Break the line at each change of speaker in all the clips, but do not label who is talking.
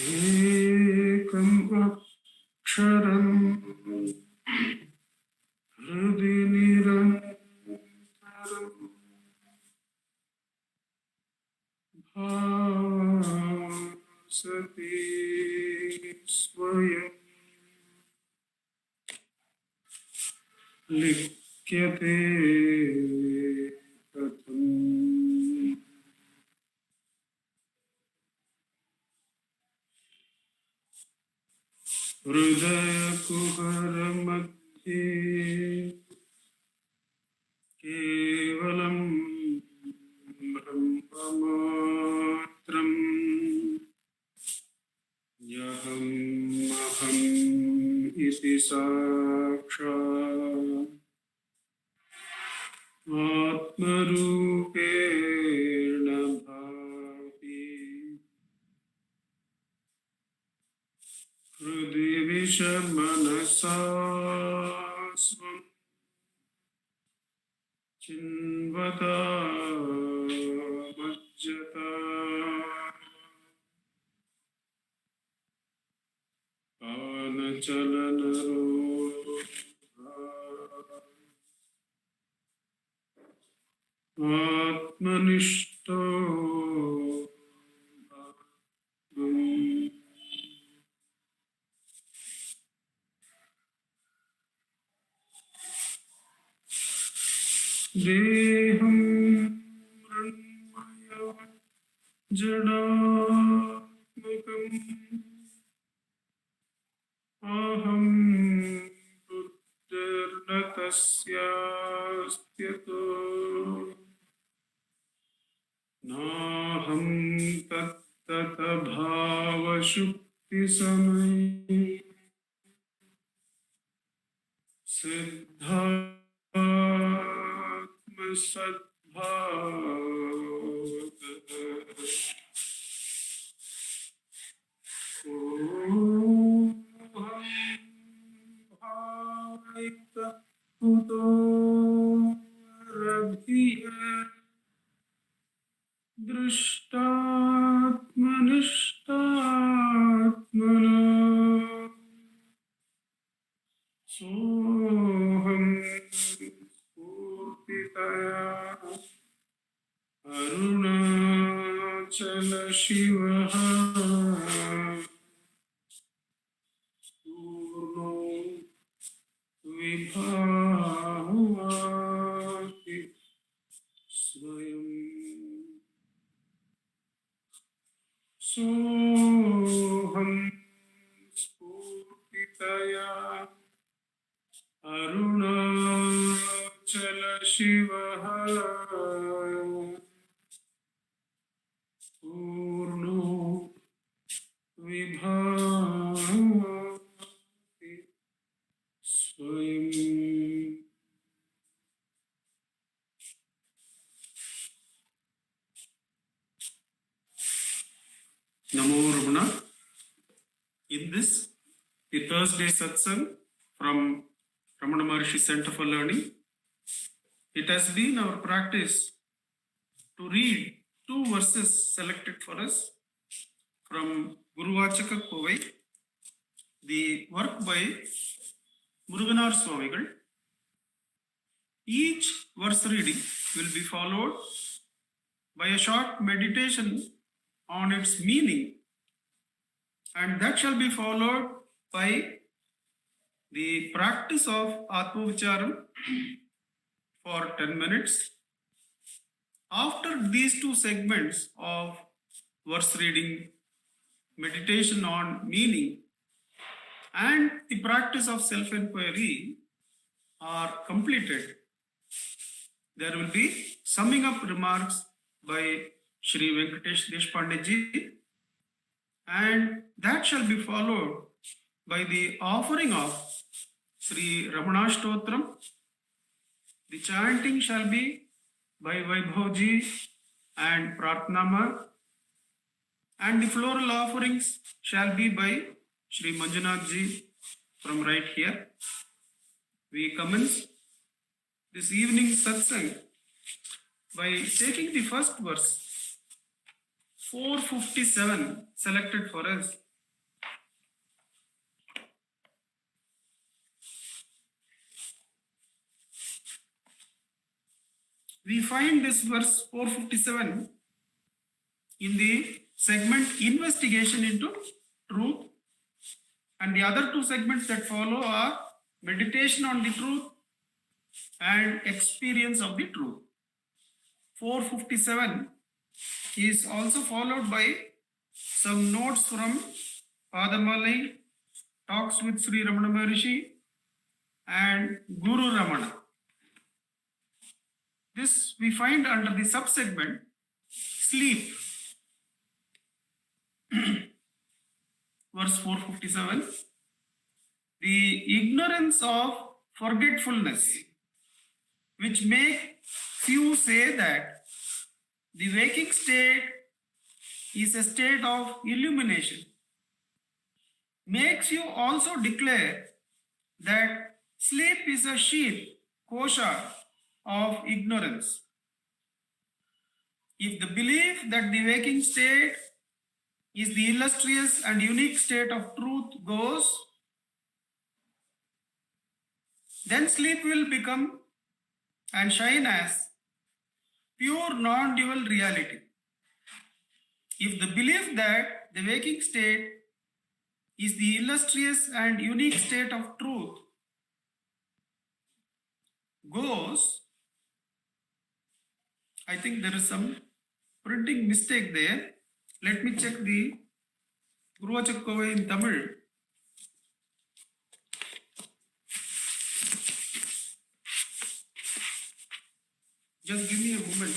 Ekam aksharam hridi nirantaram bhasati swayam likyate katham. Hridaya kuhara madhye kevalam brahmamatram yaham aham iti sakshat atmarupena bhati hridi vishamanasa svam chinvata majjata panachalanaro atmanishto deham ranmaya jadamakam aham buddharna tasyastyato naham tattata bhava shukti samai siddhatma sadbhavata oham bhavaita uto rabhiya drishtatmanishtatmana soham spurtitaya arunachala shivaha purno vibhavati swayam. Soham spurtitaya arunachala shivaha purno vibhavati swayam. Namo Ramana. In this, the Thursday Satsang from Ramanacentre Center for Learning, it has been our practice to read 2 verses selected for us from Guruvachaka Kovai, the work by Muruganar Swamigal. Each verse reading will be followed by a short meditation on its meaning, and that shall be followed by the practice of Atma Vicharam for 10 minutes. After these 2 segments of verse reading, meditation on meaning, and the practice of self-enquiry are completed, there will be summing up remarks by Shri Venkatesh Deshpande ji, and that shall be followed by the offering of Sri Ramanastotram. The chanting shall be by Vaibhavji and Pratnama, and the floral offerings shall be by Shri Manjunath ji from right here. We commence this evening satsang by taking the first verse, 457, selected for us. We find this verse 457 in the segment Investigation into Truth, and the other two segments that follow are Meditation on the Truth and Experience of the Truth. 457 is also followed by some notes from Padamalai, Talks with Sri Ramana Maharishi and Guru Ramana. This we find under the subsegment Sleep. Verse 457. The ignorance of forgetfulness, which make few say that the waking state is a state of illumination, makes you also declare that sleep is a sheath, kosha, of ignorance. If the belief that the waking state is the illustrious and unique state of truth goes, then sleep will become and shine as pure non-dual reality. If the belief that the waking state is the illustrious and unique state of truth goes, I think there is some printing mistake there. Let me check the Guruvachakkovai in Tamil. Just give me a moment.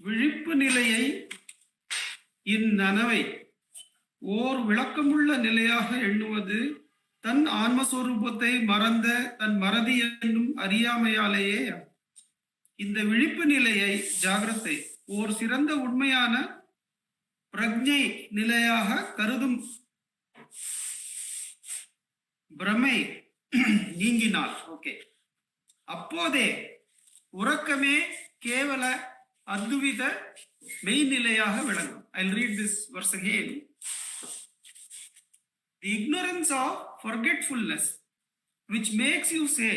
விழிப்பு நிலையை இந்நனவை ஓர் விளக்கமுள்ள நிலையாக எண்ணுவது தன் ஆன்மஸ்வரூபத்தை மறந்த தன் மறதி என்னும் அறியாமையாலேயே. இந்த விழிப்பு நிலையை ஜாகிரத்தை ஓர் சிறந்த உண்மையான பிரஜை நிலையாக கருதும் பிரமை நீங்கினால், ஓகே, அப்போதே உறக்கமே கேவல அத்வித மெய்நிலையாக விளங்கும். I'll read this verse again. The ignorance of forgetfulness, which makes you say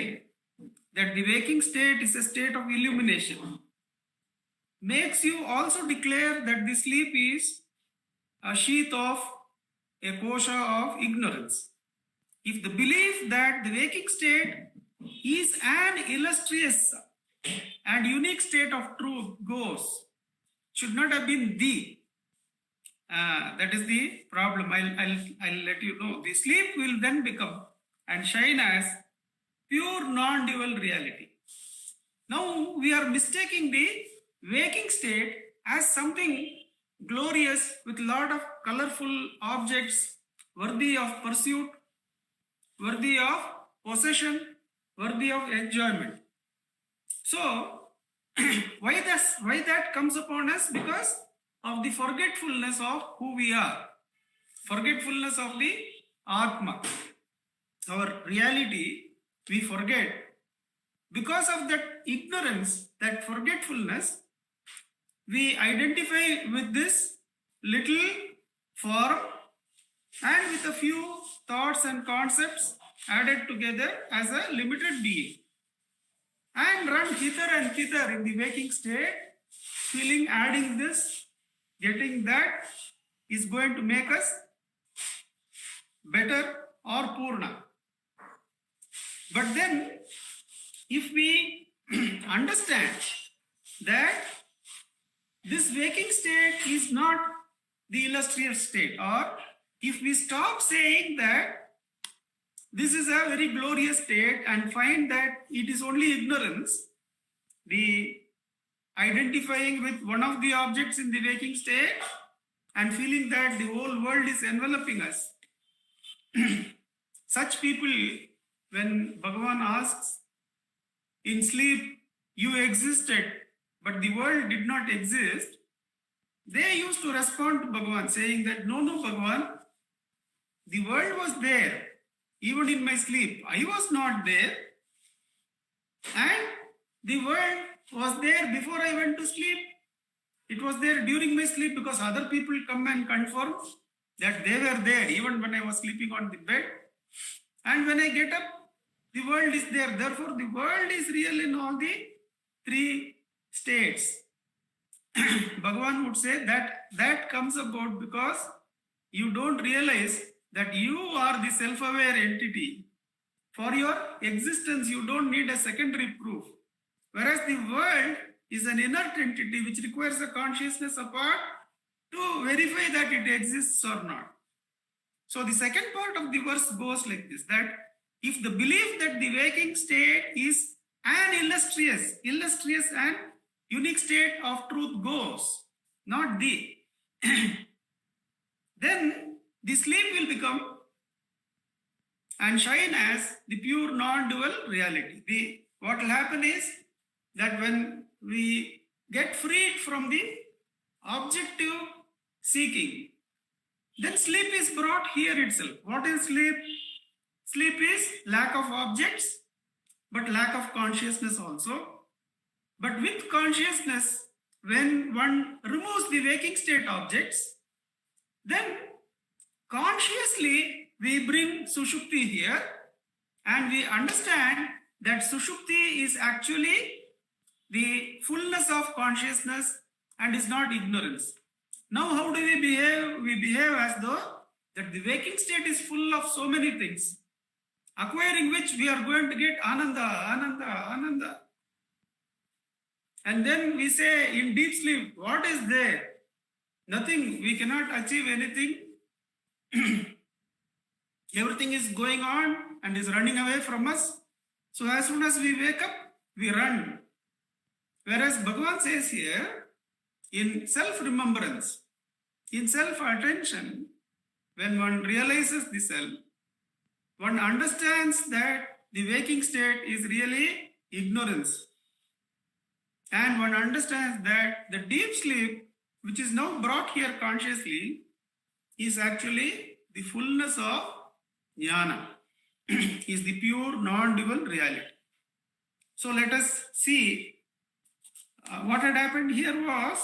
that the waking state is a state of illumination, makes you also declare that the sleep is a sheath of a kosha of ignorance. If the belief that the waking state is an illustrious and unique state of truth goes, should not have been the. That is the problem. I'll let you know. The sleep will then become and shine as pure non-dual reality. Now we are mistaking the waking state as something glorious with a lot of colorful objects worthy of pursuit, worthy of possession, worthy of enjoyment. So why that comes upon us? Because of the forgetfulness of who we are, forgetfulness of the Atma, our reality, we forget. Because of that ignorance, that forgetfulness, we identify with this little form and with a few thoughts and concepts added together as a limited being, and run hither and thither in the waking state, feeling adding this, getting that is going to make us better or purna. But then, if we understand that this waking state is not the illustrious state, or if we stop saying that this is a very glorious state and find that it is only ignorance, the identifying with one of the objects in the waking state and feeling that the whole world is enveloping us. Such people, when Bhagavan asks, in sleep you existed, but the world did not exist, they used to respond to Bhagavan saying that, no, Bhagavan, the world was there even in my sleep. I was not there, and the world was there before I went to sleep. It was there during my sleep because other people come and confirm that they were there even when I was sleeping on the bed. And when I get up, the world is there. Therefore, the world is real in all the three states. Bhagavan would say that comes about because you don't realize that you are the self-aware entity. For your existence, you don't need a secondary proof. Whereas the world is an inert entity which requires a consciousness apart to verify that it exists or not. So the second part of the verse goes like this, that if the belief that the waking state is an illustrious and unique state of truth goes, not the, then the sleep will become and shine as the pure non-dual reality. What will happen is that when we get freed from the objective seeking, then sleep is brought here itself. What is sleep? Sleep is lack of objects, but lack of consciousness also. But with consciousness, when one removes the waking state objects, then consciously we bring Sushupti here, and we understand that Sushupti is actually the fullness of consciousness and is not ignorance. Now how do we behave? We behave as though that the waking state is full of so many things, acquiring which we are going to get Ananda. And then we say in deep sleep, what is there? Nothing. We cannot achieve anything. Everything is going on and is running away from us. So as soon as we wake up, we run. Whereas Bhagavan says here, in self-remembrance, in self-attention, when one realizes the self, one understands that the waking state is really ignorance. And one understands that the deep sleep, which is now brought here consciously, is actually the fullness of jnana, is the pure non-dual reality. So let us see what had happened here was,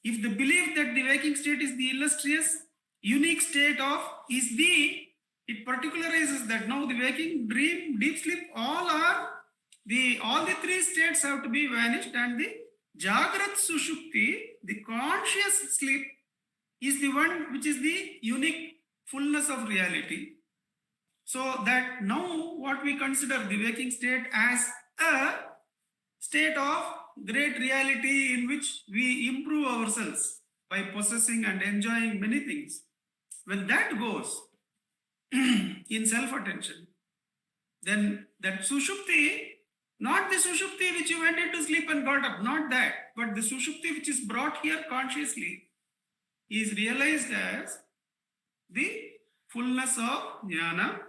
if the belief that the waking state is the illustrious, unique state of is the, it particularizes that now the waking, dream, deep sleep, all the three states have to be vanished, and the Jagrat Sushupti, the conscious sleep, is the one which is the unique fullness of reality. So that now what we consider the waking state as a state of great reality in which we improve ourselves by possessing and enjoying many things. When that goes in self-attention, then that Sushupti, not the Sushupti which you went into sleep and got up, not that, but the Sushupti which is brought here consciously, is realized as the fullness of jnana.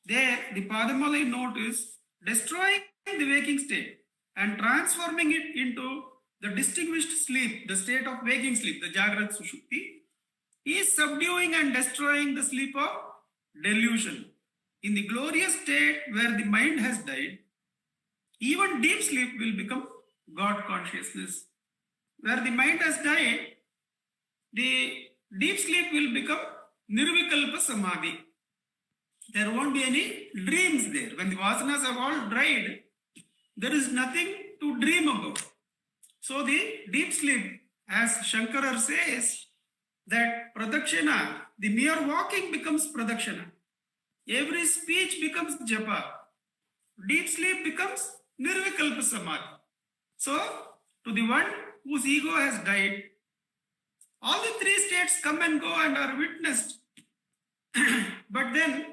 There, the Padamala note is destroying the waking state and transforming it into the distinguished sleep, the state of waking sleep, the Jagrat Sushupti, is subduing and destroying the sleep of delusion. In the glorious state where the mind has died, even deep sleep will become God consciousness. Where the mind has died, the deep sleep will become Nirvikalpa Samadhi. There won't be any dreams there. When the vasanas have all dried, there is nothing to dream about. So the deep sleep, as Shankara says, that pradakshina, the mere walking becomes pradakshina. Every speech becomes japa. Deep sleep becomes nirvikalpa samadhi. So, to the one whose ego has died, all the three states come and go and are witnessed. But then,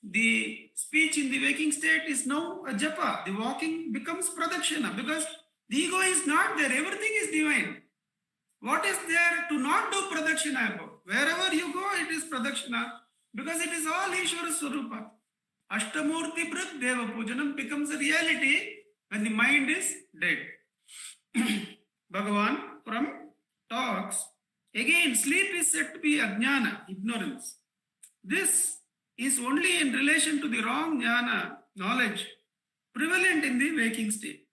the speech in the waking state is now a japa. The walking becomes pradakshina because the ego is not there. Everything is divine. What is there to not do pradakshina about? Wherever you go, it is pradakshina because it is all Ishvara Swarupa. Ashtamurti Brit Deva Pujanam becomes a reality when the mind is dead. Bhagavan from talks, again sleep is said to be ajnana, ignorance. This is only in relation to the wrong jnana, knowledge, prevalent in the waking state.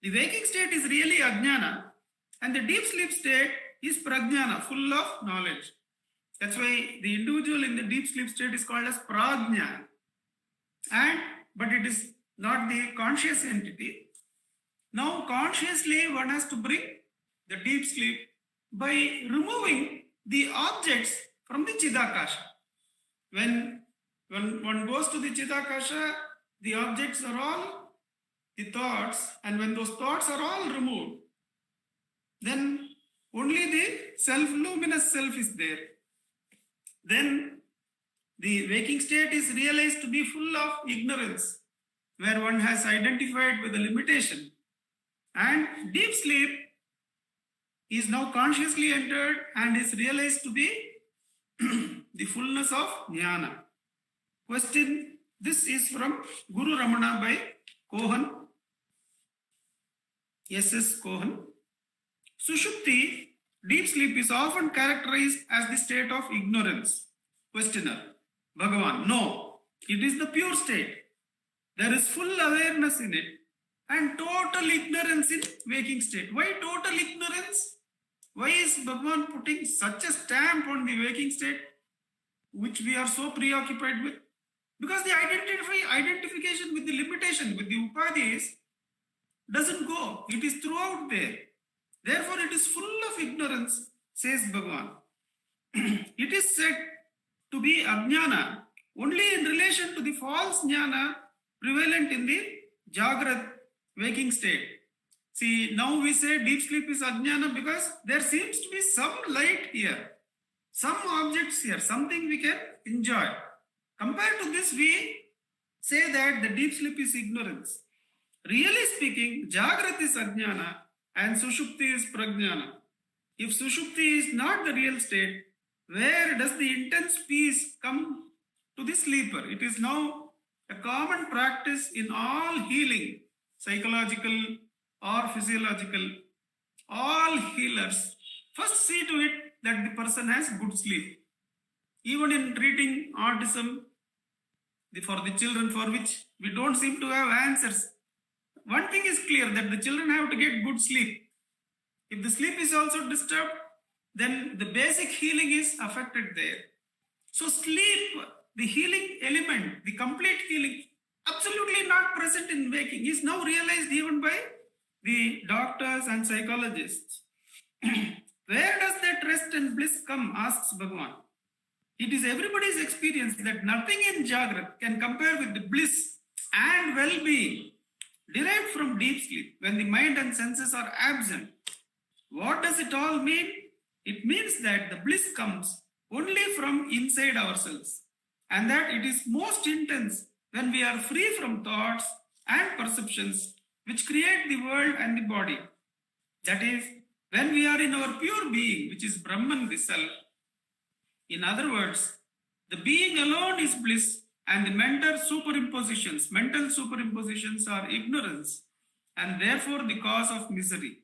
The waking state is really ajnana, and the deep sleep state is prajnana, full of knowledge. That's why the individual in the deep sleep state is called as prajna. But it is not the conscious entity. Now consciously one has to bring the deep sleep by removing the objects from the Chidakasha. When one goes to the Chidakasha, the objects are all the thoughts, and when those thoughts are all removed, then only the self-luminous self is there. Then the waking state is realized to be full of ignorance, where one has identified with the limitation. And deep sleep is now consciously entered and is realized to be the fullness of jnana. Question, this is from Guru Ramana by Cohen, S.S. Cohen. Sushupti, deep sleep, is often characterized as the state of ignorance. Questioner, Bhagavan, no, it is the pure state. There is full awareness in it and total ignorance in waking state. Why total ignorance? Why is Bhagavan putting such a stamp on the waking state, which we are so preoccupied with? Because the identification with the limitation, with the upadhis, doesn't go. It is throughout there. Therefore, it is full of ignorance, says Bhagavan. It is said to be ajnana only in relation to the false jnana prevalent in the Jagrat waking state. See, now we say deep sleep is ajnana because there seems to be some light here, some objects here, something we can enjoy. Compared to this, we say that the deep sleep is ignorance. Really speaking, Jagrat is ajnana and Sushupti is prajnana. If Sushupti is not the real state, where does the intense peace come to the sleeper? It is now a common practice in all healing, psychological or physiological. All healers first see to it that the person has good sleep. Even in treating autism for the children for which we don't seem to have answers, one thing is clear, that the children have to get good sleep. If the sleep is also disturbed, then the basic healing is affected there. So sleep, the healing element, the complete healing, absolutely not present in waking, is now realized even by the doctors and psychologists. Where does that rest and bliss come, asks Bhagavan. It is everybody's experience that nothing in Jagrat can compare with the bliss and well-being derived from deep sleep when the mind and senses are absent. What does it all mean? It means that the bliss comes only from inside ourselves, and that it is most intense when we are free from thoughts and perceptions which create the world and the body. That is, when we are in our pure being, which is Brahman, the self. In other words, the being alone is bliss, and the mental superimpositions are ignorance, and therefore the cause of misery.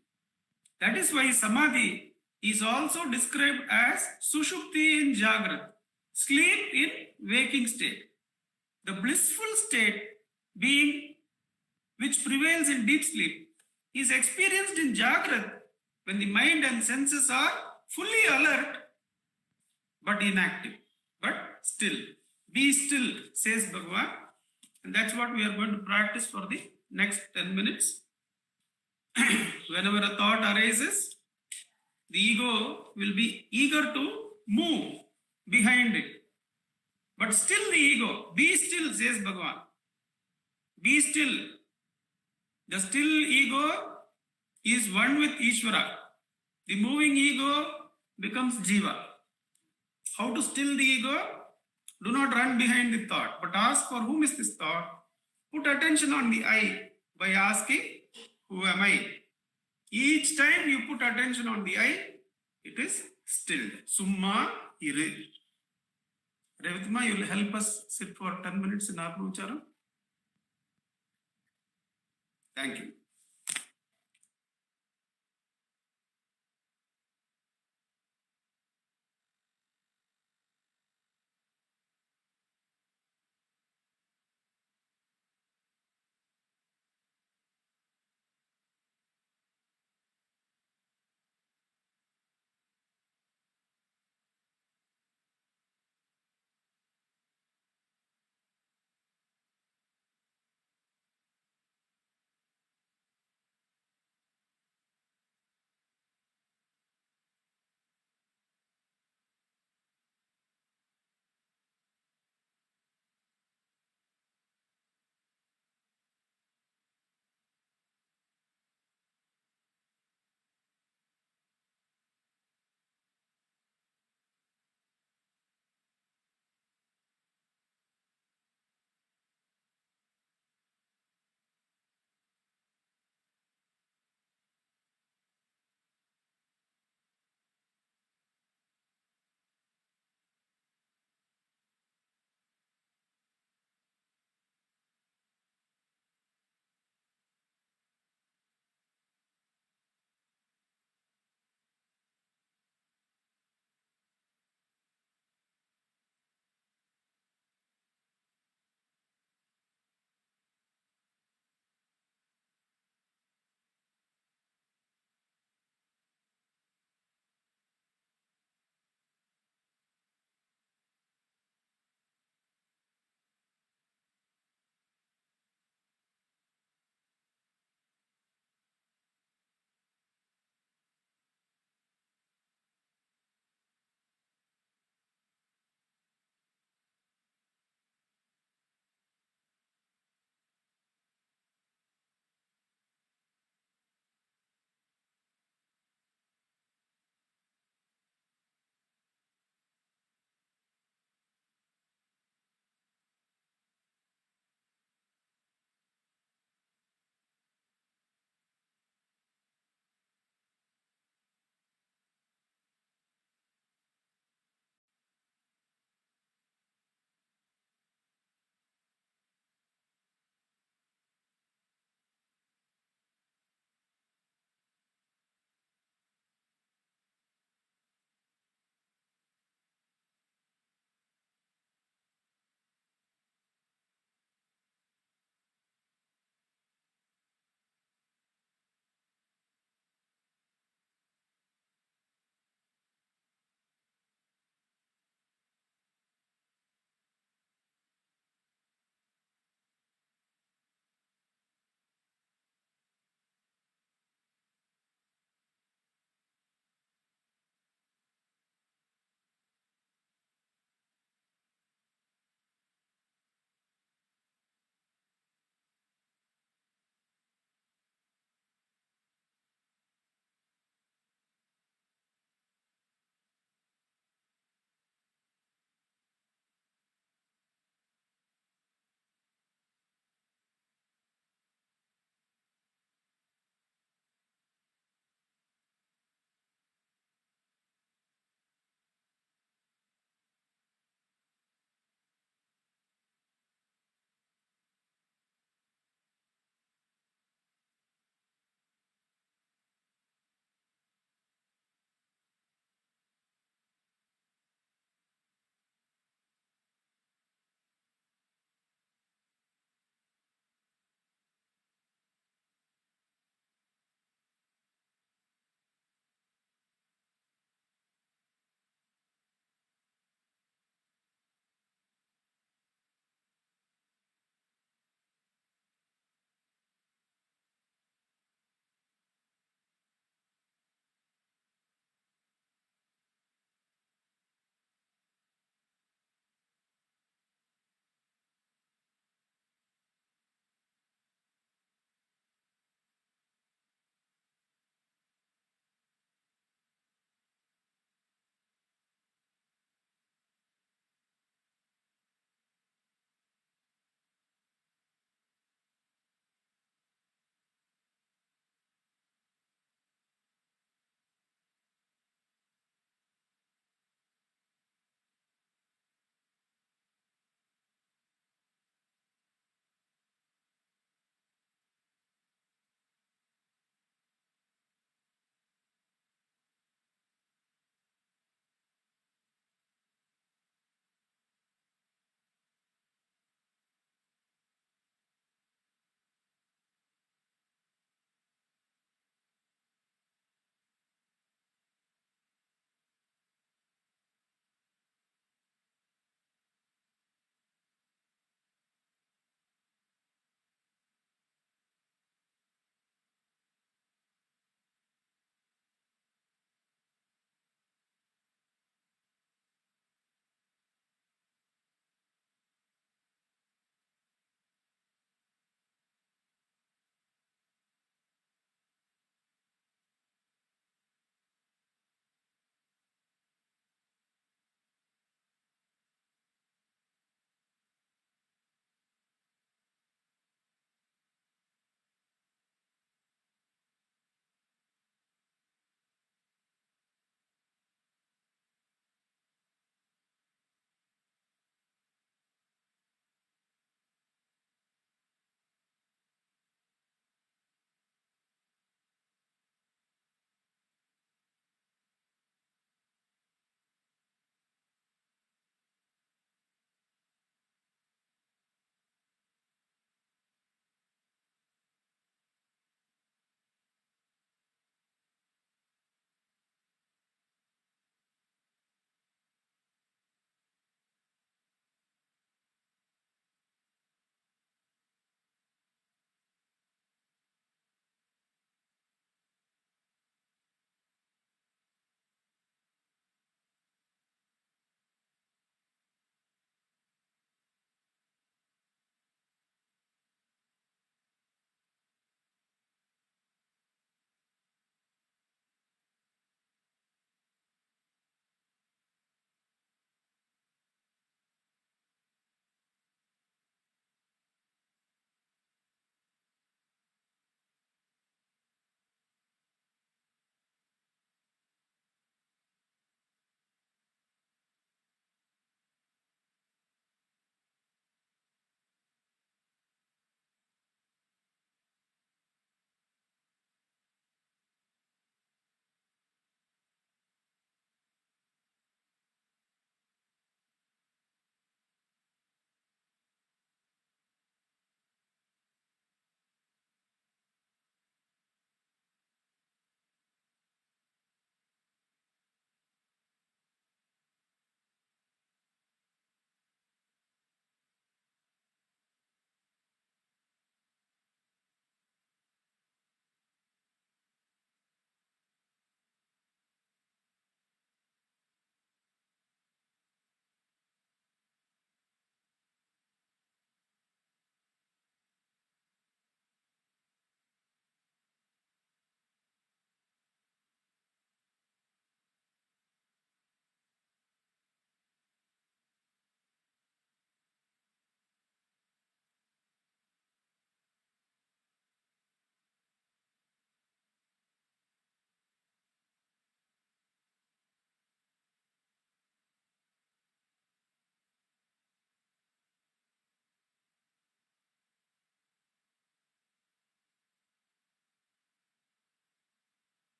That is why Samadhi is also described as Sushupti in Jagrat, sleep in waking state. The blissful state, being which prevails in deep sleep, is experienced in Jagrat when the mind and senses are fully alert but inactive. But still, be still, says Bhagavan. And that's what we are going to practice for the next 10 minutes. Whenever a thought arises, the ego will be eager to move behind it. But still the ego, be still, says Bhagavan. Be still. The still ego is one with Ishvara. The moving ego becomes Jiva. How to still the ego? Do not run behind the thought, but ask for whom is this thought. Put attention on the I by asking, who am I? Each time you put attention on the I, it is stilled. Summa iru. Revitima, you will help us sit for 10 minutes in Atma-Ucharam. Thank you.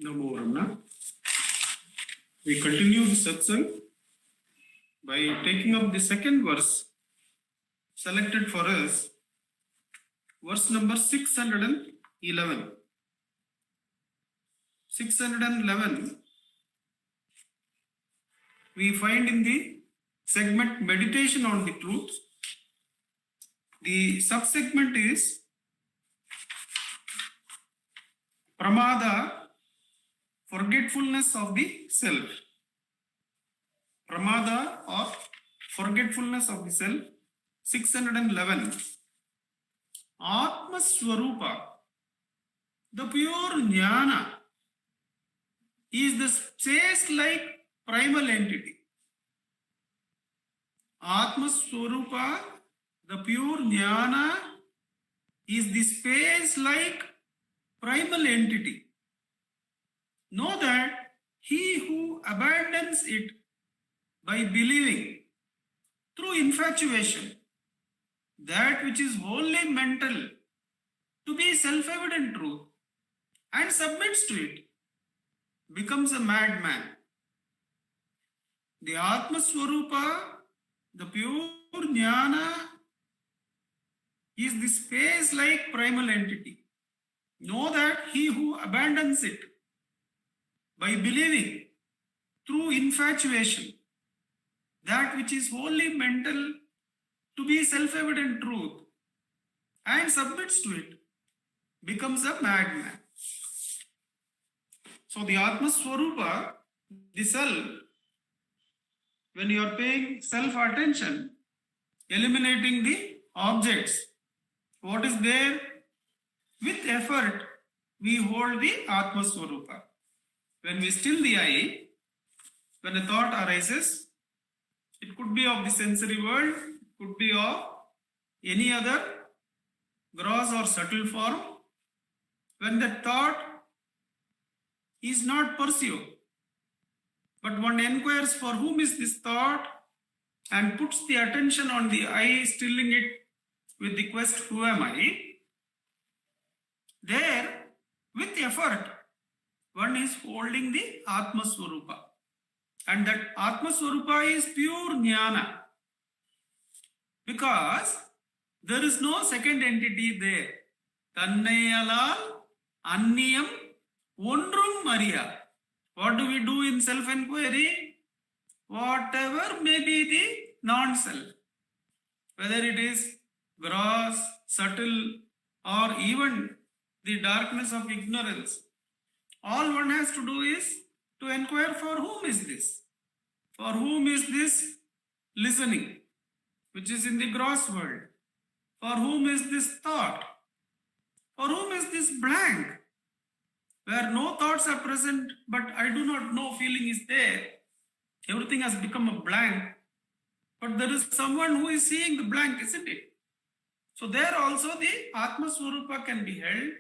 Namo Ramana. We continue the satsang by taking up the second verse selected for us, verse number 611. 611 we find in the segment Meditation on the Truth. The subsegment is Pramada, forgetfulness of the self. Pramada or forgetfulness of the self. 611. Atma Swarupa, the pure jnana, is the space-like primal entity. Atma Swarupa, the pure jnana, is the space-like primal entity. Know that he who abandons it by believing through infatuation that which is wholly mental to be self-evident truth and submits to it becomes a madman. The Atma Swarupa, the pure jnana, is the space-like primal entity. Know that he who abandons it by believing through infatuation that which is wholly mental to be self-evident truth and submits to it becomes a madman. So the Atma Swarupa, the self, when you are paying self-attention, eliminating the objects, what is there? With effort, we hold the Atma Swarupa. When we still the eye, when a thought arises, it could be of the sensory world, it could be of any other gross or subtle form. When the thought is not pursued, but one inquires for whom is this thought and puts the attention on the eye, stilling it with the quest, who am I? There, with effort, one is holding the Atma Swarupa. And that Atma Swarupa is pure jnana. Because there is no second entity there. Tannayalal anniyam ondrum mariya. What do we do in self-enquiry? Whatever may be the non-self, whether it is gross, subtle, or even the darkness of ignorance, all one has to do is to inquire for whom is this? For whom is this listening, which is in the gross world? For whom is this thought? For whom is this blank, where no thoughts are present, but I do not know, feeling is there. Everything has become a blank, but there is someone who is seeing the blank, isn't it? So there also the Atma Swarupa can be held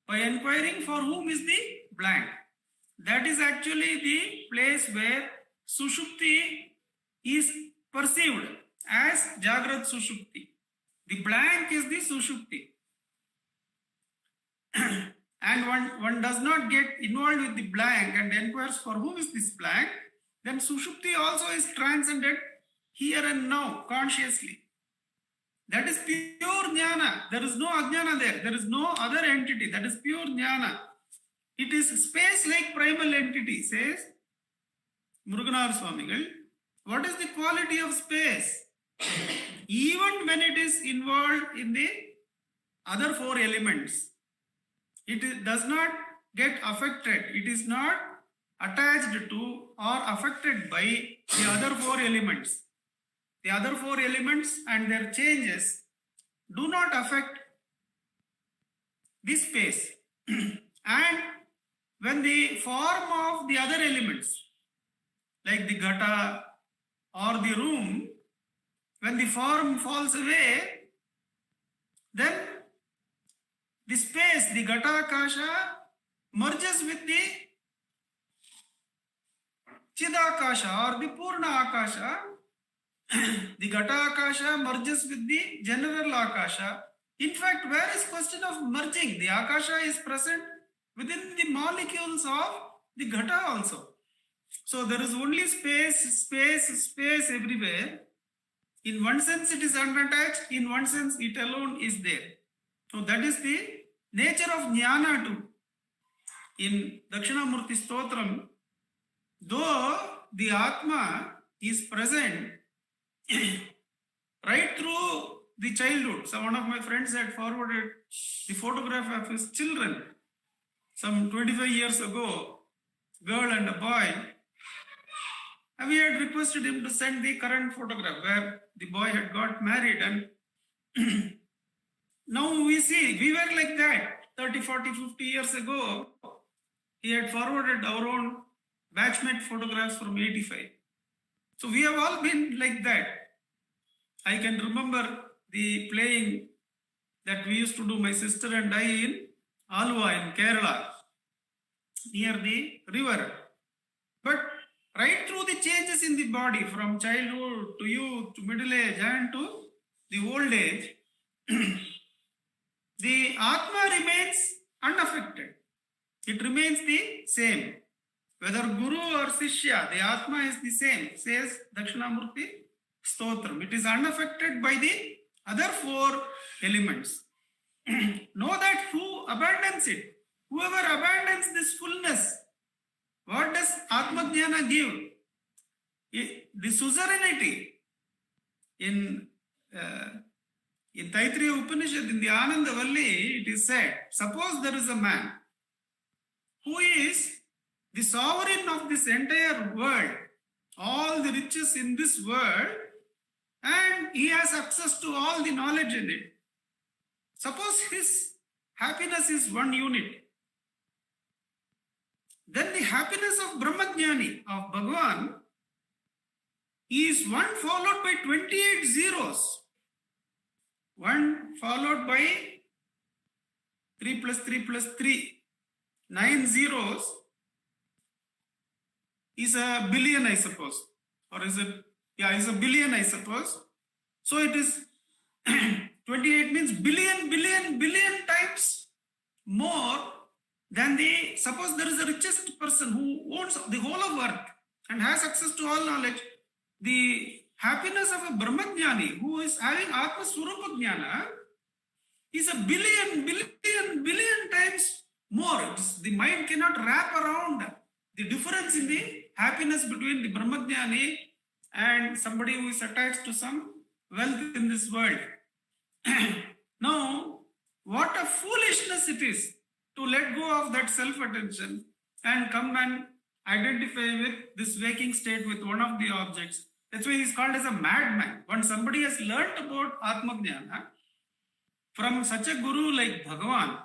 by inquiring for whom is the blank. That is actually the place where Sushupti is perceived as Jagrat Sushupti. The blank is the Sushupti. And one does not get involved with the blank and inquires for whom is this blank, then Sushupti also is transcended here and now, consciously. That is pure jnana. There is no ajnana there. There is no other entity. That is pure jnana. It is space-like primal entity, says Muruganar Swamigal. What is the quality of space? Even when it is involved in the other four elements, it does not get affected. It is not attached to or affected by the other four elements. The other four elements and their changes do not affect this space. And when the form of the other elements, like the ghata or the room, when the form falls away, then the space, the ghata akasha, merges with the chidakasha or the purna akasha. The ghata akasha merges with the general akasha. In fact, where is question of merging? The akasha is present, within the molecules of the ghata also. So there is only space everywhere. In one sense it is unattached, in one sense it alone is there. So that is the nature of jnana too. In Dakshinamurti Stotram, though the Atma is present right through the childhood. So one of my friends had forwarded the photograph of his children some 25 years ago, girl and a boy. And we had requested him to send the current photograph where the boy had got married, and now we see, we were like that 30, 40, 50 years ago. He had forwarded our own batchmate photographs from 85. So we have all been like that. I can remember the playing that we used to do, my sister and I, in Alva in Kerala, near the river. But right through the changes in the body, from childhood to youth to middle age and to the old age, the Atma remains unaffected. It remains the same. Whether Guru or Sishya, the Atma is the same, says Dakshinamurti Stotram. It is unaffected by the other four elements. Know that who abandons it, whoever abandons this fullness, what does Atma Jnana give? The suzerainty. In Taittiriya Upanishad, in the Ananda Valli, it is said, suppose there is a man who is the sovereign of this entire world, all the riches in this world, and he has access to all the knowledge in it. Suppose his happiness is one unit. Then the happiness of Brahmajnani, of Bhagavan, is 1 followed by 28 zeros. 1 followed by 3 plus 3 plus 3. 9 zeros is a billion, I suppose. Or is it? Yeah, is a billion, I suppose. So it is 28 means billion times more than the, suppose there is a richest person who owns the whole of earth and has access to all knowledge. The happiness of a Brahmajnani who is having Atma Swarupa Jnana is a billion times more. The mind cannot wrap around the difference in the happiness between the Brahmajnani and somebody who is attached to some wealth in this world. Now, what a foolishness it is to let go of that self-attention and come and identify with this waking state with one of the objects. That's why he's called as a madman. When somebody has learnt about Atma Jnana from such a guru like Bhagavan,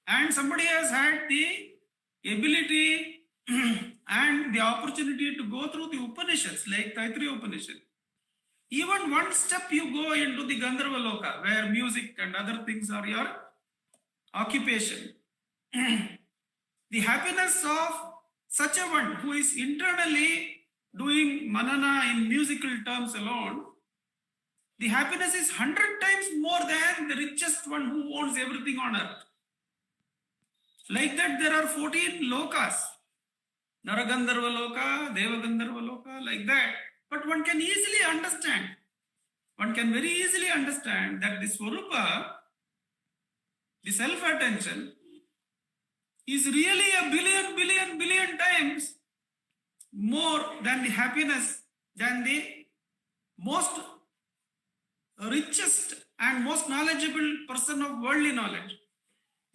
and somebody has had the ability and the opportunity to go through the Upanishads like Taittiriya Upanishad, even one step you go into the Gandharva Loka, where music and other things are your occupation. The happiness of such a one who is internally doing manana in musical terms alone, the happiness is 100 times more than the richest one who owns everything on earth. Like that, there are 14 lokas. Naragandharva Loka, Devagandharva Loka, like that. But one can easily understand. One can very easily understand that the Swarupa, the self-attention, is really a billion times more than the happiness, than the most richest and most knowledgeable person of worldly knowledge.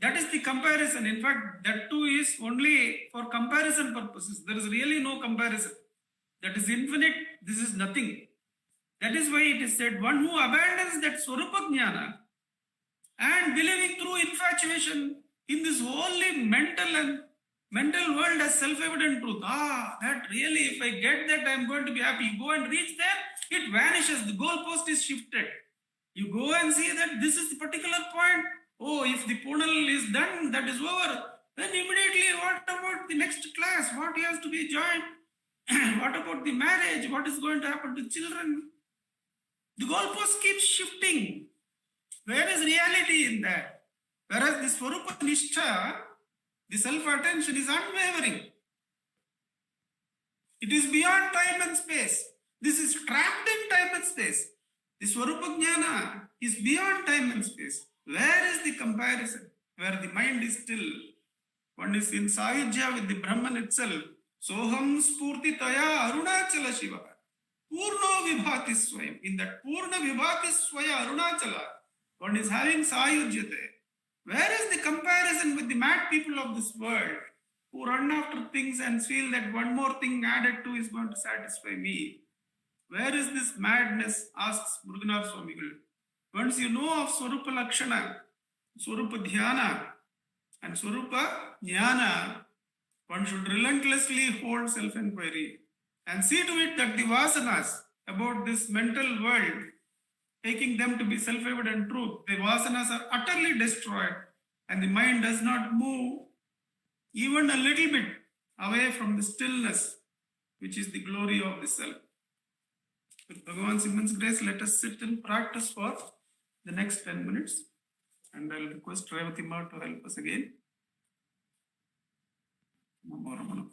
That is the comparison. In fact, that too is only for comparison purposes. There is really no comparison. That is infinite, this is nothing. That is why it is said, one who abandons that Swarupa Jnana and believing through infatuation in this wholly mental world as self-evident truth. That really, if I get that, I am going to be happy. You go and reach there, it vanishes. The goalpost is shifted. You go and see that this is the particular point. Oh, if the Punal is done, that is over. Then immediately, what about the next class? What has to be joined? What about the marriage? What is going to happen to children? The goalpost keeps shifting. Where is reality in that? Whereas the Swarupa Nishtha The self-attention is unwavering. It is beyond time and space. This is trapped in time and space. The Swarupa Jnana is beyond time and space. Where is the comparison? Where the mind is still. One is in Sayujya with the Brahman itself. Soham Spurti Taya Arunachala Shiva. Purno Vibhati Swayam. In that Purna Vibhati Swaya Arunachala, one is having Sayujya there. Where is the comparison with the mad people of this world who run after things and feel that one more thing added to is going to satisfy me? Where is this madness? Asks Muruganar Swamigal. Once you know of Swarupa Lakshana, Swarupa Dhyana, and Swarupa Jnana, one should relentlessly hold self-enquiry and see to it that the vasanas about this mental world, taking them to be self-evident truth, the vasanas are utterly destroyed and the mind does not move even a little bit away from the stillness, which is the glory of the self. With Bhagavan's immense grace, let us sit and practice for the next 10 minutes. And I'll request Revati Ma to help us again. Namo Ramana.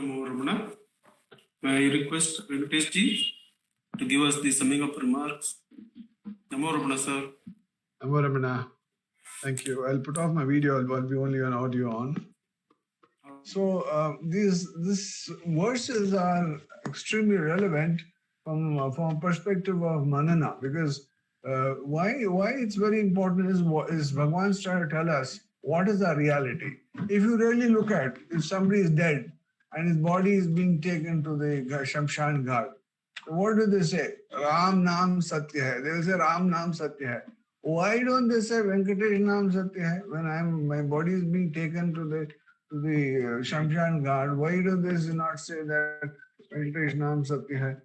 Namo Ramana. May I request Venkatesh ji to give us the summing up remarks? Namo Ramana, sir.
Namo Ramana. Thank you. I'll put off my video. I'll be only an audio on. So these verses are extremely relevant from a perspective of manana, because why it's very important is Bhagavan's trying to tell us what is our reality. If you really look at, if somebody is dead and his body is being taken to the Shamshan Ghat, what do they say? Ram Naam Satya Hai. They will say Ram Naam Satya Hai. Why don't they say Venkatesh Naam Satya Hai? When my body is being taken to the Shamshan Ghat, why do they not say that Venkatesh Naam Satya Hai?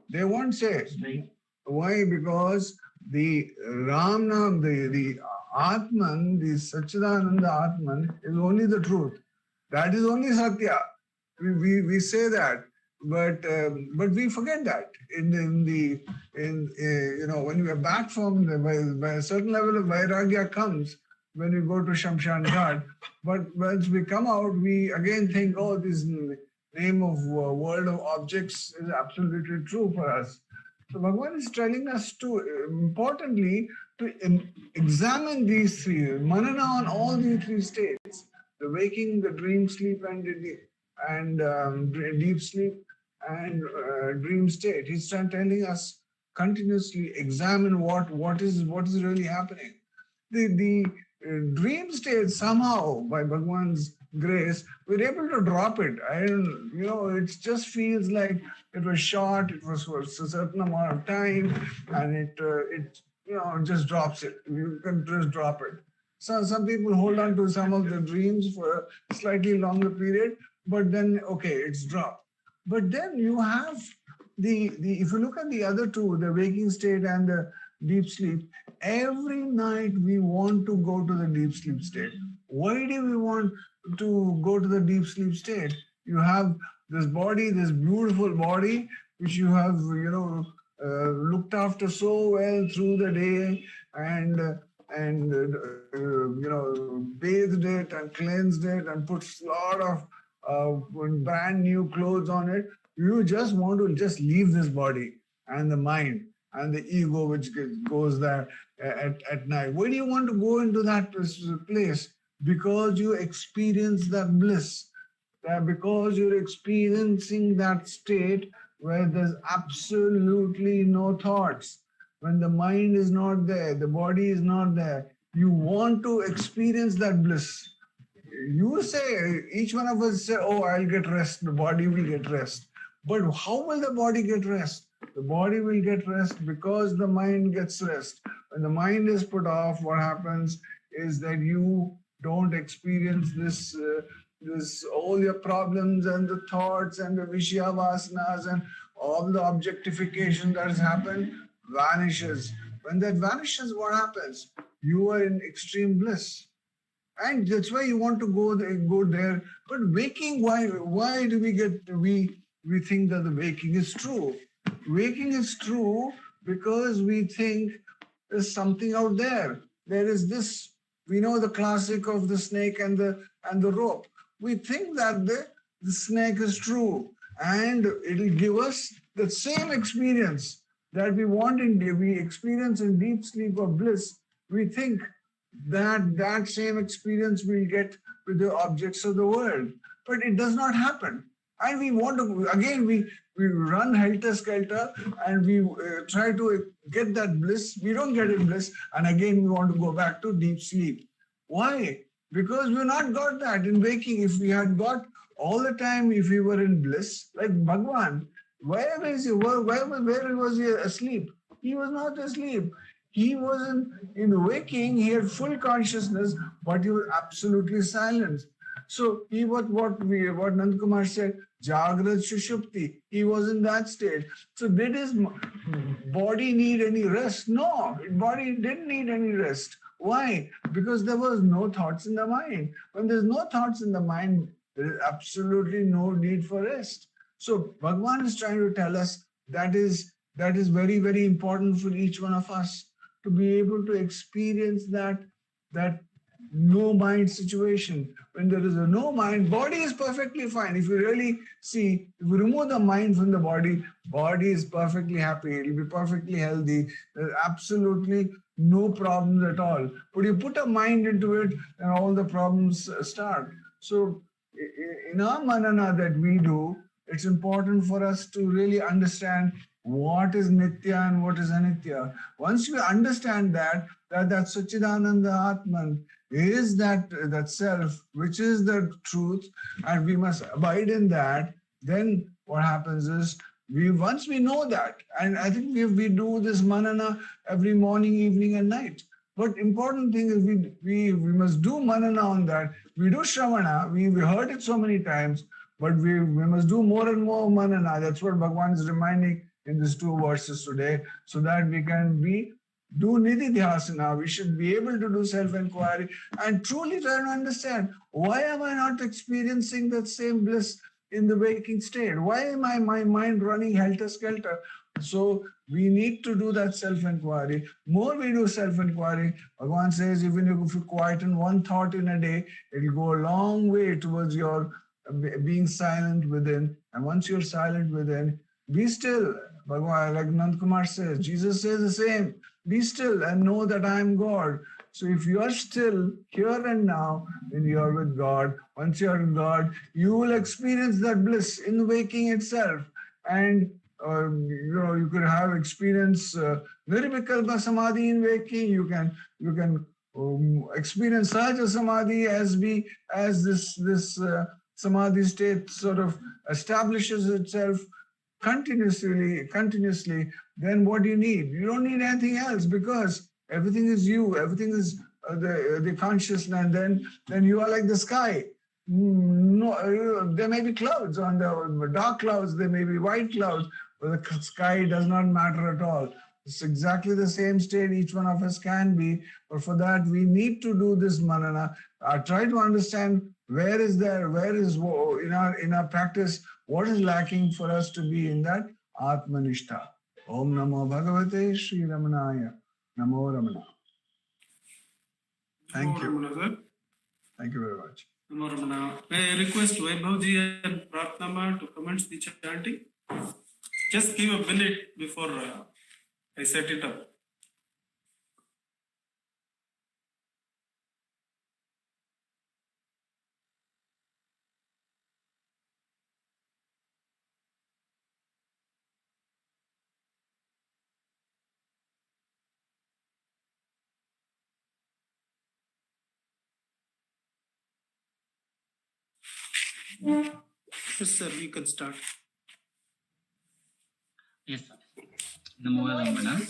They won't say. Why? Because the Ram Naam, the Atman, the Satchidananda Atman is only the truth. That is only Satya. We say that, but we forget that when we are back from by a certain level of vairagya comes when we go to Shamshan Ghat, but once we come out, we again think, oh, this name of world of objects is absolutely true for us. So Bhagavan is telling us to, importantly, to examine these three, manana on all these three states, the waking, the dream sleep, and deep sleep, and dream state. He's telling us continuously examine what is really happening. The dream state, somehow by Bhagwan's grace, we're able to drop it. It just feels like it was short, it was for a certain amount of time, and it just drops it. You can just drop it. So some people hold on to some of the dreams for a slightly longer period, but then, okay, it's dropped. But then you have if you look at the other two, the waking state and the deep sleep, every night we want to go to the deep sleep state. Why do we want to go to the deep sleep state? You have this body, this beautiful body, which you have, looked after so well through the day, and bathed it and cleansed it and put a lot of brand new clothes on it. You just want to just leave this body and the mind and the ego which goes there at night. Why do you want to go into that place? Because you experience that bliss. Because you're experiencing that state where there's absolutely no thoughts. When the mind is not there, the body is not there, you want to experience that bliss. You say, each one of us say, oh, I'll get rest, the body will get rest. But how will the body get rest? The body will get rest because the mind gets rest. When the mind is put off, what happens is that you don't experience this all your problems and the thoughts and the Vishya Vasanas and all the objectification that has happened vanishes. When that vanishes, what happens? You are in extreme bliss. And that's why you want to go there. But waking, why do we think that the waking is true? Waking is true because we think there's something out there. There is this, we know the classic of the snake and the rope. We think that the snake is true and it'll give us the same experience that we experience in deep sleep or bliss. We think that same experience we'll get with the objects of the world. But it does not happen. And we want to, again, we run helter-skelter and we try to get that bliss. We don't get in bliss. And again, we want to go back to deep sleep. Why? Because we've not got that in waking. If we had got all the time, if we were in bliss, like Bhagwan, where was he asleep? He was not asleep. He wasn't in waking, he had full consciousness, but he was absolutely silent. So he what Nandakumar said, Jagrat Shushupti, he was in that state. So did his body need any rest? No, his body didn't need any rest. Why? Because there was no thoughts in the mind. When there's no thoughts in the mind, there is absolutely no need for rest. So Bhagavan is trying to tell us that is very, very important for each one of us to be able to experience that no mind situation. When there is a no mind, body is perfectly fine. If you really see, if you remove the mind from the body is perfectly happy. It will be perfectly healthy. There's absolutely no problems at all. But you put a mind into it, and all the problems start. So, in our manana that we do, it's important for us to really understand what is nitya and what is anitya. Once you understand that Sachidananda Atman is that self, which is the truth, and we must abide in that, then what happens is once we know that, and I think we do this manana every morning, evening, and night. But important thing is we must do manana on that. We do shravana, we heard it so many times, but we must do more and more manana. That's what Bhagavan is reminding in these two verses today, so that we can do nididhyasana. We should be able to do self-enquiry and truly try to understand, why am I not experiencing that same bliss in the waking state? Why am my mind running helter-skelter? So we need to do that self-enquiry. More we do self-enquiry, Bhagavan says, even if you quieten one thought in a day, it will go a long way towards your being silent within. And once you're silent within, be still. Bhagavan, like Nandakumar says, Jesus says the same. Be still and know that I am God. So if you are still here and now, then you are with God. Once you are with God, you will experience that bliss in waking itself. And you could have experience nirvikalpa samadhi in waking. You can experience sahaja samadhi as this samadhi state sort of establishes itself continuously. Then what do you need? You don't need anything else, because everything is you. Everything is the consciousness. And then you are like the sky. No, there may be clouds on the dark clouds. There may be white clouds, but the sky does not matter at all. It's exactly the same state each one of us can be. But for that, we need to do this manana. Try to understand where is in our practice, what is lacking for us to be in that Atmanishta. Om Namo Bhagavate Sri Ramanaya. Namo Ramana. Thank you.
Ramana, sir.
Thank you very much.
Namo Ramana. May I request Vaibhavji and Pratnama to commence the chanting? Just give a minute before I set it up. Yes, sir, we can start.
Yes, sir. Namo Ramana.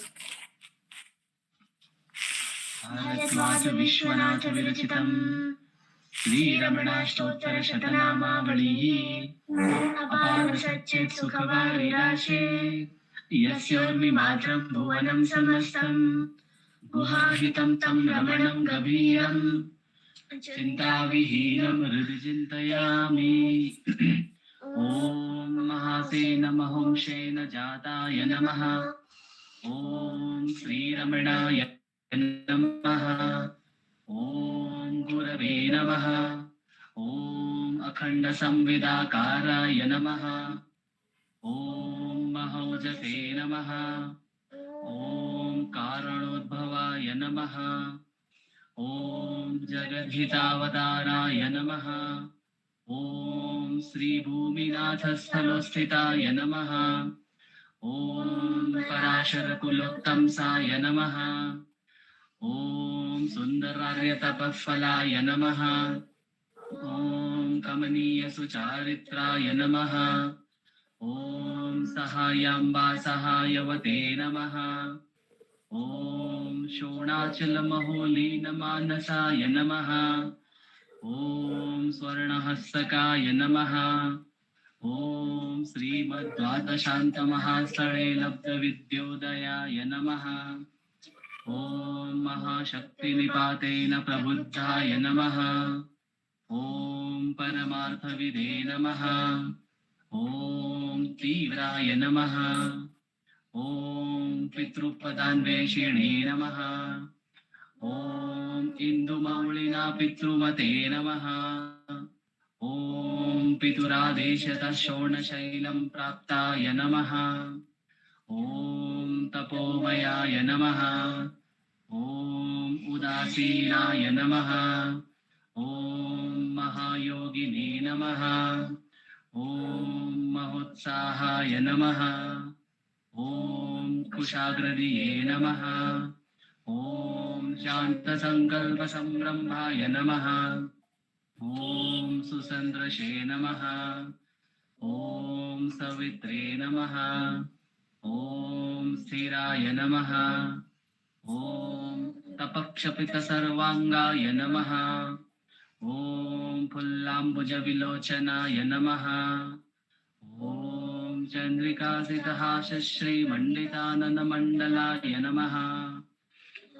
Bharatvaja Vishwanath Virachitam Sri Ramana Stotara Shatanamavali Apara Satchit Sukhavari Rashe Yasyormi Matram Bhuvanam Samastam Guhahitam Tam Ramanam Gaviram Chinta Vihinam Hridijintayami Om Mahasena Mahomshena Jataya Namaha Om Sri Ramanaya Namaha Om Gurave Namaha Om Akhanda Samvidakaraya Namaha Om Mahaujase Namaha Om Karanodbhavaya Namaha Om Jagadhitavatāraya Namaha Om Sri Bhuminathasthalosthitaya Namaha Om Parasharakuloktamsaya Namaha Om Sundararya Namaha Om Kamaniya Sucharitraya Namaha Om Sahayamba Sahayavate Namaha Om Shonachala Manasaya Namaha Om Swarnahastakaya Namaha Om Srimad Dvatashanta Mahastare Labdha Vidyodayaya Namaha Om Mahashakti Nipatena Prabuddhaya Namaha Om Paramartha Vide Namaha Om Tivraya Namaha Om Pitrupadanveshine Namaha ॐ इन्दुमौलिना पितृमते नमः। ॐ पितुरादेशतः शोणशैलं प्राप्ताय नमः। ॐ तपोमयाय नमः। ॐ उदासीनाय नमः। ॐ महायोगिने नमः। ॐ महोत्साहाय नमः। ॐ कुशाग्रदिये नमः। ॐ शान्तसङ्कल्पसंरम्भाय नमः। ॐ सुसन्दृशे नमः। ॐ सवित्रे नमः। ॐ स्थिराय नमः। ॐ तपक्षपितसर्वाङ्गाय नमः। ॐ फुल्लाम्बुजविलोचनाय नमः। ॐ चन्द्रिकासितहासश्रीमण्डिताननमण्डलाय नमः।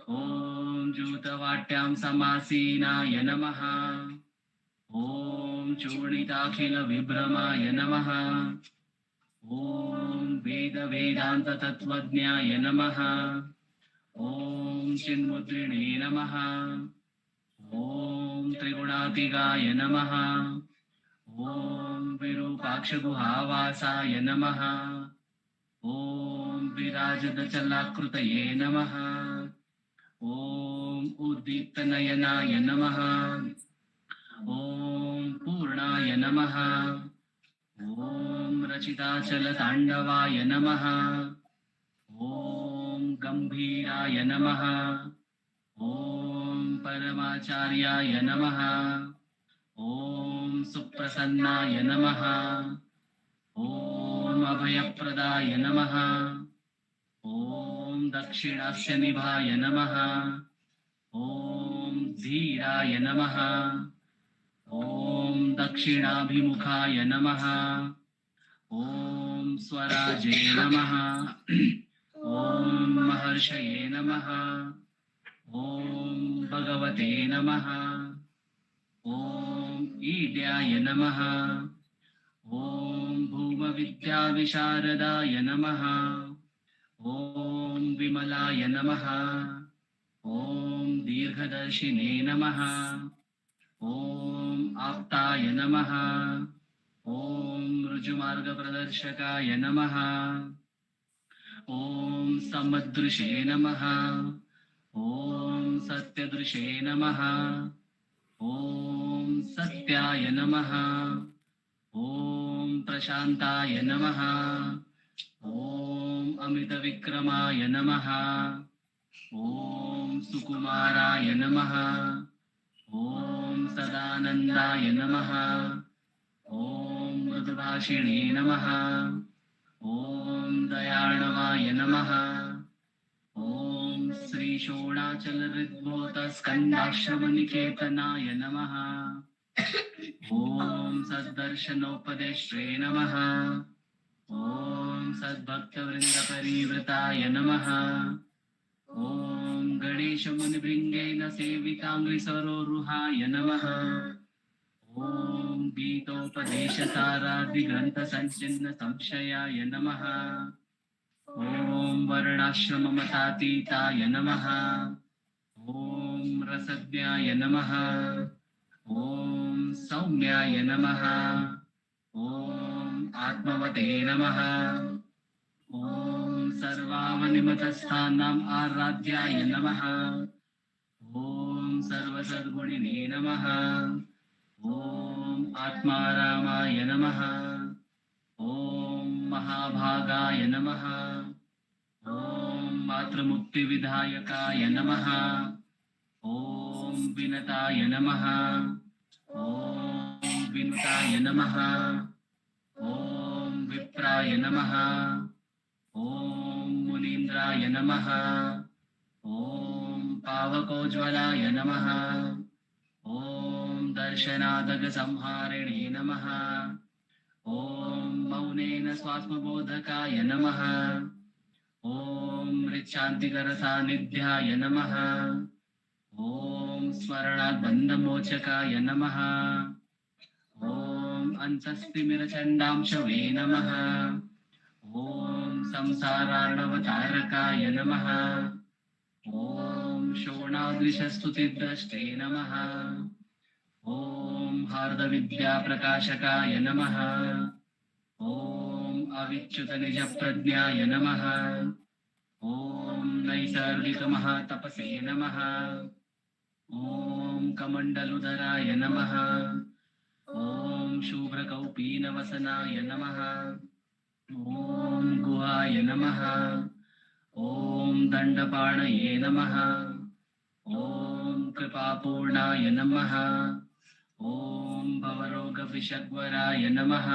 ॐ जूतवाट्यां समासीनाय नमः। ॐ चूर्णिताखिलविभ्रमाय नमः। ॐ वेदवेदान्ततत्त्वज्ञाय नमः। ॐ चिन्मुद्रिणे नमः। ॐ त्रिगुणातिगाय नमः। ॐ विरूपाक्षगुहावासाय नमः। ॐ विराजदचलाकृतये नमः। ॐ उद्दीप्तनयनाय नमः। ॐ पूर्णाय नमः। ॐ रचिताचलताण्डवाय नमः। ॐ गम्भीराय नमः। ॐ परमाचार्याय नमः। ॐ सुप्रसन्नाय नमः। ॐ अभयप्रदाय नमः। ॐ दक्षिणास्यनिभाय नमः। ॐ धीराय नमः। ॐ दक्षिणाभिमुखाय नमः। ॐ स्वराजे नमः। ॐ महर्षये नमः। ॐ भगवते नमः। ॐ ईड्याय नमः। ॐ भूमविद्याविशारदाय नमः। ॐ विमलाय नमः। ॐ दीर्घदर्शिने नमः। ॐ आप्ताय नमः। ॐ ऋजुमार्गप्रदर्शकाय नमः। ॐ समदृशे नमः। ॐ सत्यदृशे नमः। ॐ सत्याय नमः। ॐ प्रशान्ताय नमः। ॐ अमितविक्रमाय नमः। ॐ सुकुमाराय नमः। ॐ सदानन्दाय नमः। ॐ मृदुभाषिणे नमः। ॐ दयार्णवाय नमः। ॐ श्रीशोणाचलहृद्भूतस्कन्धाश्रमनिकेतनाय नमः। ॐ सद्दर्शनोपदेष्ट्रे नमः। ॐ सद्भक्तवृन्दपरिवृताय नमः। ॐ गणेशमुनिभृङ्गेन सेविताङ्घ्रिसरोरुहाय नमः। ॐ गीतोपदेशसारादिग्रन्थसञ्चिन्न संशयाय नमः। ॐ वर्णाश्रममतातीताय नमः। ॐ रसज्ञाय नमः। ॐ सौम्याय नमः। ॐ आत्मवते नमः। ॐ सर्वावनिमतस्थानाम् आराध्याय नमः। ॐ सर्वसद्गुणिने नमः। ॐ आत्मारामाय नमः। ॐ महाभागाय नमः। ॐ मातृमुक्तिविधायकाय नमः। ॐ विनताय नमः। ॐ विनुताय नमः। ॐ विप्राय नमः। ॐ मुनीन्द्राय नमः। ॐ पावकोज्ज्वलाय नमः। ॐ दर्शनादगसंहारिणे नमः। ॐ मौनेन स्वात्मबोधकाय नमः। ॐ मृच्छान्तिकरसान्निध्याय नमः। ॐ स्मरणाद्बन्धमोचकाय नमः। ॐ अन्तस्तिमिरचण्डांशवे नमः। ॐ संसारार्णवतारकाय नमः। ॐ शोणाद्रिशस्तुतिद्रष्टे नमः ॐ हार्दविद्याप्रकाशकाय नमः ॐ अविच्युतनिजप्रज्ञाय नमः ॐ नैसर्गिकमहातपसे नमः ॐ कमण्डलुधराय नमः ॐ शुभ्रकौपीनवसनाय नमः ॐ गुहाय नमः ॐ दण्डपाणये नमः ॐ कृपापूर्णाय नमः ॐ भवरोगविषग्वराय नमः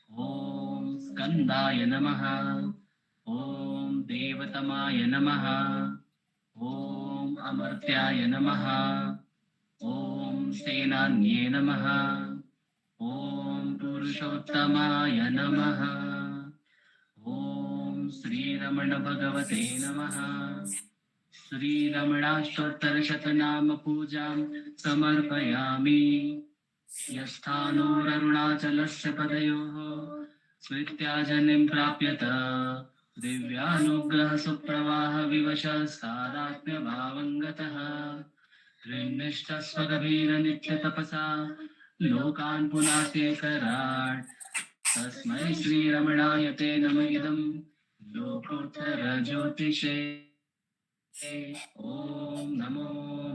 ॐ स्कन्दाय नमः ॐ देवतमाय नमः ॐ अमर्त्याय नमः ॐ सेनान्ये नमः ॐ पुरुषोत्तमाय नमः ॐ श्रीरमण भगवते नमः श्रीरमणाष्टोत्तरशतनाम पूजां समर्पयामि यस्थानोररुणाचलस्य पदयोः स्मृत्याजनिं प्राप्यत दिव्यानुग्रह सुप्रवाह विवशस्तादात्म्यभावं गतः ऋन्निष्ठस्वगभीर नित्यतपसा लोकान् पुनासेकराट् तस्मै श्रीरमणाय ते नम इदं लोकोत्तरज्योतिषे ॐ नमो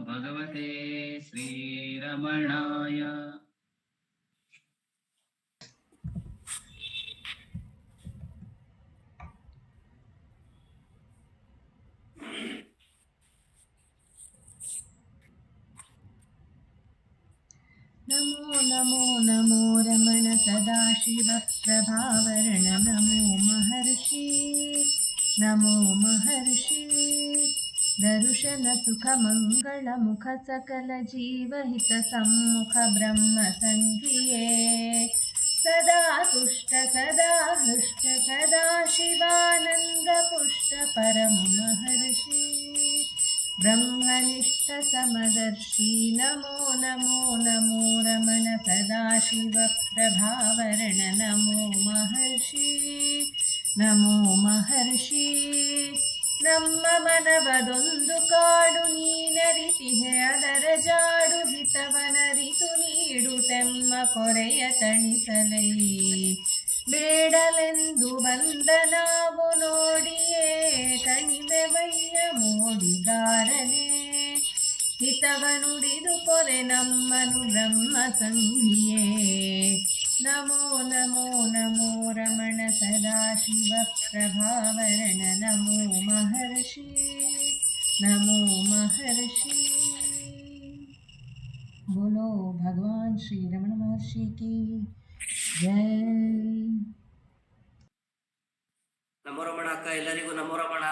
भगवते श्रीरमणाय
नमो नमो नमो रमण सदाशिव प्रभावरण नमो महर्षि नमो महर्षि दर्शन सुख मंगल मुख सकल जीवहित सम्मुख ब्रह्म संज्ञिये सदा तुष्ट सदा हृष्ट सदा शिवानंद पुष्ट परम महर्षि ब्रह्मनिष्ठ समदर्शी नमो नमो नमो रमण सदाशिव प्रभावरण नमो महर्षि नमो महर्षि ನಮ್ಮ ಮನವದೊಂದು ಕಾಡು ನೀನರಿತಿಹೆ ಅದರ ಜಾಡು ಹಿತವನರಿತು ನೀಡುತೆಮ್ಮ ಕೊರೆಯ ತಣಿಸಲೈ ಬೇಡಲೆಂದು ಬಂದ ನಾವು ನೋಡಿಯೇ ಕಣಿವೆವಯ್ಯ ಮೋಡಿಗಾರನೆ ಹಿತವನುಡಿದು ಕೊರೆ ನಮ್ಮನು ಬ್ರಹ್ಮ ಸಂಧಿಯೇ ನಮೋ ನಮೋ ನಮೋ ರಮಣ ಸದಾಶಿವ ಪ್ರಭಾವರಣ ನಮೋ महर्षि नमो महर्षि। बोलो भगवान श्री रमण महर्षि की जय।
ನಮೋ ರಮಣ ಅಕ್ಕ, ಎಲ್ಲರಿಗೂ ನಮೋ ರಮಣ.